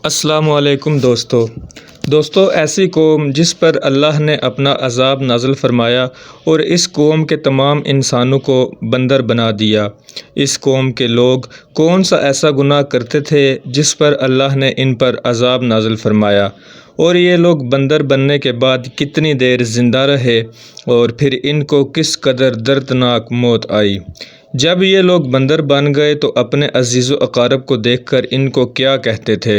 السلام علیکم دوستو ایسی قوم جس پر اللہ نے اپنا عذاب نازل فرمایا اور اس قوم کے تمام انسانوں کو بندر بنا دیا۔ اس قوم کے لوگ کون سا ایسا گناہ کرتے تھے جس پر اللہ نے ان پر عذاب نازل فرمایا، اور یہ لوگ بندر بننے کے بعد کتنی دیر زندہ رہے اور پھر ان کو کس قدر دردناک موت آئی۔ جب یہ لوگ بندر بن گئے تو اپنے عزیز و اقارب کو دیکھ کر ان کو کیا کہتے تھے،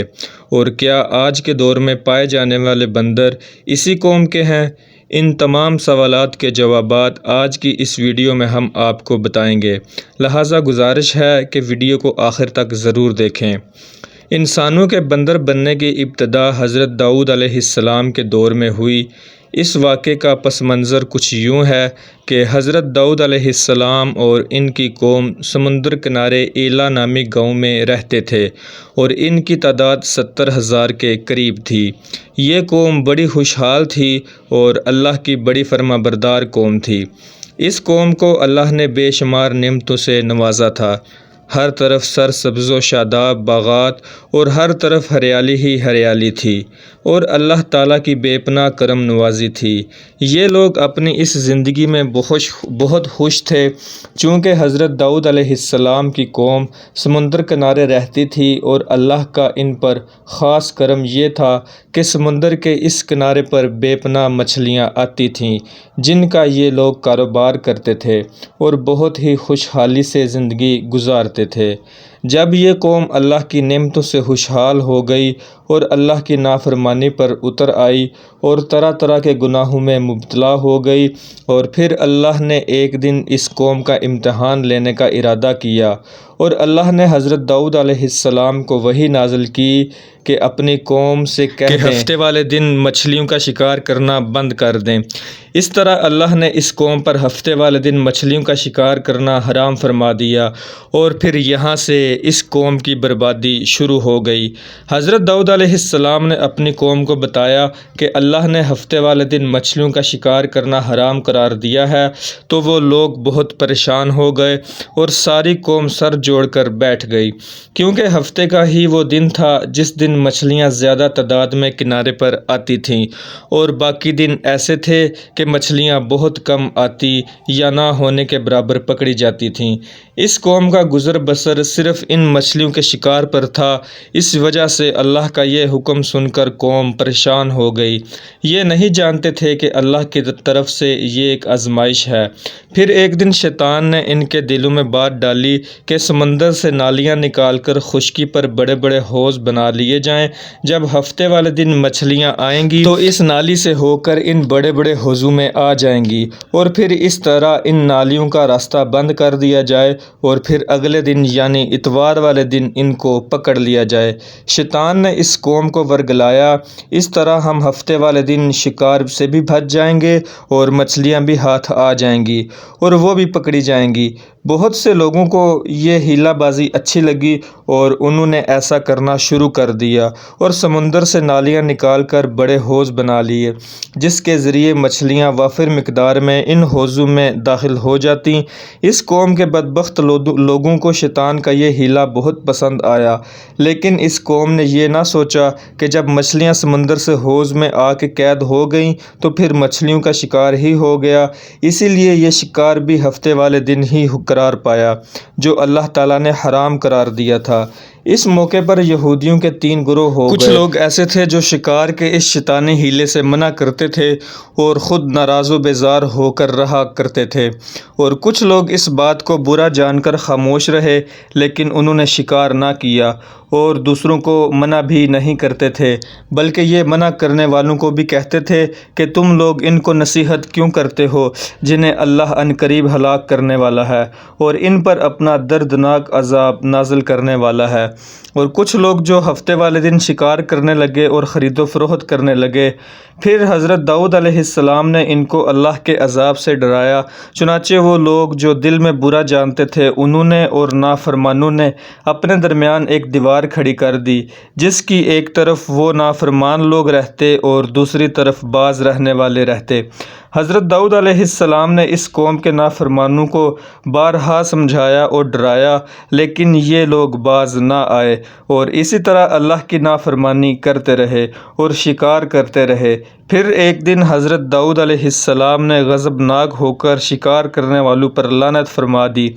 اور کیا آج کے دور میں پائے جانے والے بندر اسی قوم کے ہیں؟ ان تمام سوالات کے جوابات آج کی اس ویڈیو میں ہم آپ کو بتائیں گے، لہٰذا گزارش ہے کہ ویڈیو کو آخر تک ضرور دیکھیں۔ انسانوں کے بندر بننے کی ابتدا حضرت داؤد علیہ السلام کے دور میں ہوئی۔ اس واقعے کا پس منظر کچھ یوں ہے کہ حضرت داؤد علیہ السلام اور ان کی قوم سمندر کنارے ایلا نامی گاؤں میں رہتے تھے، اور ان کی تعداد 70,000 کے قریب تھی۔ یہ قوم بڑی خوشحال تھی اور اللہ کی بڑی فرما بردار قوم تھی۔ اس قوم کو اللہ نے بے شمار نعمتوں سے نوازا تھا۔ ہر طرف سرسبز و شاداب باغات اور ہر طرف ہریالی ہی ہریالی تھی، اور اللہ تعالیٰ کی بے پناہ کرم نوازی تھی۔ یہ لوگ اپنی اس زندگی میں بہت خوش تھے، چونکہ حضرت داؤد علیہ السلام کی قوم سمندر کنارے رہتی تھی، اور اللہ کا ان پر خاص کرم یہ تھا کہ سمندر کے اس کنارے پر بے پناہ مچھلیاں آتی تھیں جن کا یہ لوگ کاروبار کرتے تھے اور بہت ہی خوشحالی سے زندگی گزارتے تھے۔ جب یہ قوم اللہ کی نعمتوں سے خوشحال ہو گئی اور اللہ کی نافرمانی پر اتر آئی اور طرح طرح کے گناہوں میں مبتلا ہو گئی، اور پھر اللہ نے ایک دن اس قوم کا امتحان لینے کا ارادہ کیا، اور اللہ نے حضرت داؤد علیہ السلام کو وحی نازل کی کہ اپنی قوم سے کہہ دیں کہ ہفتے والے دن مچھلیوں کا شکار کرنا بند کر دیں۔ اس طرح اللہ نے اس قوم پر ہفتے والے دن مچھلیوں کا شکار کرنا حرام فرما دیا، اور پھر یہاں سے اس قوم کی بربادی شروع ہو گئی۔ حضرت داؤد علیہ السلام نے اپنی قوم کو بتایا کہ اللہ نے ہفتے والے دن مچھلیوں کا شکار کرنا حرام قرار دیا ہے، تو وہ لوگ بہت پریشان ہو گئے اور ساری قوم سر جوڑ کر بیٹھ گئی، کیونکہ ہفتے کا ہی وہ دن تھا جس دن مچھلیاں زیادہ تعداد میں کنارے پر آتی تھیں، اور باقی دن ایسے تھے کہ مچھلیاں بہت کم آتی یا نہ ہونے کے برابر پکڑی جاتی تھیں۔ اس قوم کا گزر بسر صرف ان مچھلیوں کے شکار پر تھا۔ اس وجہ سے اللہ کا یہ حکم سن کر قوم پریشان ہو گئی۔ یہ نہیں جانتے تھے کہ اللہ کی طرف سے یہ ایک آزمائش ہے۔ پھر ایک دن شیطان نے ان کے دلوں میں بات ڈالی کہ سمندر سے نالیاں نکال کر خشکی پر بڑے بڑے حوض بنا لیے جائیں۔ جب ہفتے والے دن مچھلیاں آئیں گی تو اس نالی سے ہو کر ان بڑے بڑے حوضوں میں آ جائیں گی، اور پھر اس طرح ان نالیوں کا راستہ بند کر دیا جائے، اور پھر اگلے دن یعنی اتوار والے دن ان کو پکڑ لیا جائے۔ شیطان نے اس قوم کو ورگلایا، اس طرح ہم ہفتے والے دن شکار سے بھی بچ جائیں گے اور مچھلیاں بھی ہاتھ آ جائیں گی، اور وہ بھی پکڑی جائیں گی۔ بہت سے لوگوں کو یہ ہیلہ بازی اچھی لگی اور انہوں نے ایسا کرنا شروع کر دیا، اور سمندر سے نالیاں نکال کر بڑے حوض بنا لیے، جس کے ذریعے مچھلیاں وافر مقدار میں ان حوضوں میں داخل ہو جاتیں۔ اس قوم کے بدبخت لوگوں کو شیطان کا یہ ہیلہ بہت پسند آیا، لیکن اس قوم نے یہ نہ سوچا کہ جب مچھلیاں سمندر سے حوض میں آ کے قید ہو گئیں تو پھر مچھلیوں کا شکار ہی ہو گیا۔ اسی لیے یہ شکار بھی ہفتے والے دن ہی قرار پایا جو اللہ تعالیٰ نے حرام قرار دیا تھا۔ اس موقع پر یہودیوں کے 3 گروہ ہو گئے۔ کچھ لوگ ایسے تھے جو شکار کے اس شیطانی ہیلے سے منع کرتے تھے اور خود ناراض و بیزار ہو کر رہا کرتے تھے، اور کچھ لوگ اس بات کو برا جان کر خاموش رہے، لیکن انہوں نے شکار نہ کیا اور دوسروں کو منع بھی نہیں کرتے تھے، بلکہ یہ منع کرنے والوں کو بھی کہتے تھے کہ تم لوگ ان کو نصیحت کیوں کرتے ہو جنہیں اللہ عنقریب ہلاک کرنے والا ہے اور ان پر اپنا دردناک عذاب نازل کرنے والا ہے۔ اور کچھ لوگ جو ہفتے والے دن شکار کرنے لگے اور خرید و فروخت کرنے لگے۔ پھر حضرت داؤد علیہ السلام نے ان کو اللہ کے عذاب سے ڈرایا، چنانچہ وہ لوگ جو دل میں برا جانتے تھے انہوں نے اور نافرمانوں نے اپنے درمیان ایک دیوار کھڑی کر دی، جس کی ایک طرف وہ نافرمان لوگ رہتے اور دوسری طرف باز رہنے والے رہتے۔ حضرت داؤد علیہ السلام نے اس قوم کے نافرمانوں کو بارہا سمجھایا اور ڈرایا، لیکن یہ لوگ باز نہ آئے اور اسی طرح اللہ کی نافرمانی کرتے رہے اور شکار کرتے رہے۔ پھر ایک دن حضرت داؤد علیہ السلام نے غضبناک ہو کر شکار کرنے والوں پر لعنت فرما دی۔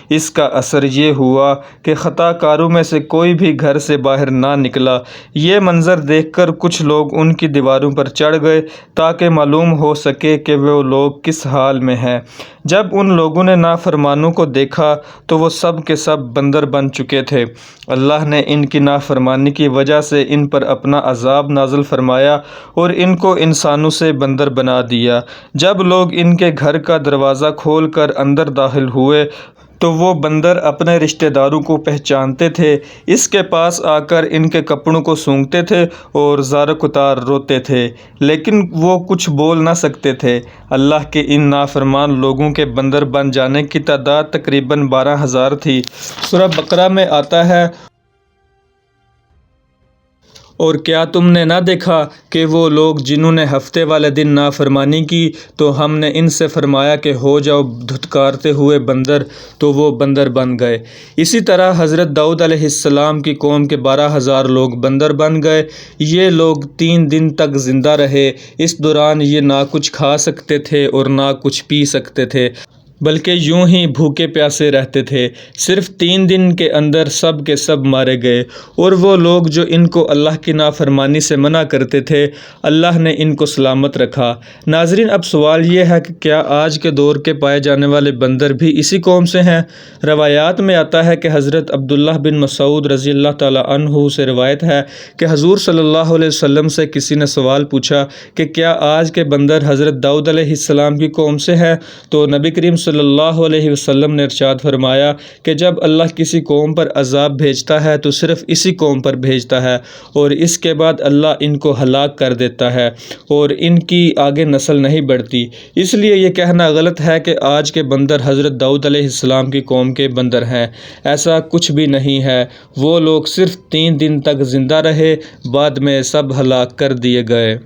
اس کا اثر یہ ہوا کہ خطا کاروں میں سے کوئی بھی گھر سے باہر نہ نکلا۔ یہ منظر دیکھ کر کچھ لوگ ان کی دیواروں پر چڑھ گئے تاکہ معلوم ہو سکے کہ وہ لوگ کس حال میں ہیں۔ جب ان لوگوں نے نافرمانوں کو دیکھا تو وہ سب کے سب بندر بن چکے تھے۔ اللہ نے ان کی نافرمانی کی وجہ سے ان پر اپنا عذاب نازل فرمایا اور ان کو انسانوں سے بندر بنا دیا۔ جب لوگ ان کے گھر کا دروازہ کھول کر اندر داخل ہوئے تو وہ بندر اپنے رشتہ داروں کو پہچانتے تھے، اس کے پاس آ کر ان کے کپڑوں کو سونگھتے تھے اور زار کتار روتے تھے، لیکن وہ کچھ بول نہ سکتے تھے۔ اللہ کے ان نافرمان لوگوں کے بندر بن جانے کی تعداد تقریباً 12,000 تھی۔ سورہ بقرہ میں آتا ہے، اور کیا تم نے نہ دیکھا کہ وہ لوگ جنہوں نے ہفتے والے دن نافرمانی کی تو ہم نے ان سے فرمایا کہ ہو جاؤ دھتکارتے ہوئے بندر، تو وہ بندر بن گئے۔ اسی طرح حضرت داؤد علیہ السلام کی قوم کے 12,000 لوگ بندر بن گئے۔ یہ لوگ 3 دن تک زندہ رہے۔ اس دوران یہ نہ کچھ کھا سکتے تھے اور نہ کچھ پی سکتے تھے، بلکہ یوں ہی بھوکے پیاسے رہتے تھے۔ صرف 3 دن کے اندر سب کے سب مارے گئے، اور وہ لوگ جو ان کو اللہ کی نافرمانی سے منع کرتے تھے، اللہ نے ان کو سلامت رکھا۔ ناظرین، اب سوال یہ ہے کہ کیا آج کے دور کے پائے جانے والے بندر بھی اسی قوم سے ہیں؟ روایات میں آتا ہے کہ حضرت عبداللہ بن مسعود رضی اللہ تعالیٰ عنہ سے روایت ہے کہ حضور صلی اللہ علیہ وسلم سے کسی نے سوال پوچھا کہ کیا آج کے بندر حضرت داؤد علیہ السلام کی قوم سے ہیں؟ تو نبی کریم صلی اللہ علیہ وسلم نے ارشاد فرمایا کہ جب اللہ کسی قوم پر عذاب بھیجتا ہے تو صرف اسی قوم پر بھیجتا ہے، اور اس کے بعد اللہ ان کو ہلاک کر دیتا ہے اور ان کی آگے نسل نہیں بڑھتی۔ اس لیے یہ کہنا غلط ہے کہ آج کے بندر حضرت داؤد علیہ السلام کی قوم کے بندر ہیں۔ ایسا کچھ بھی نہیں ہے۔ وہ لوگ صرف 3 دن تک زندہ رہے، بعد میں سب ہلاک کر دیے گئے۔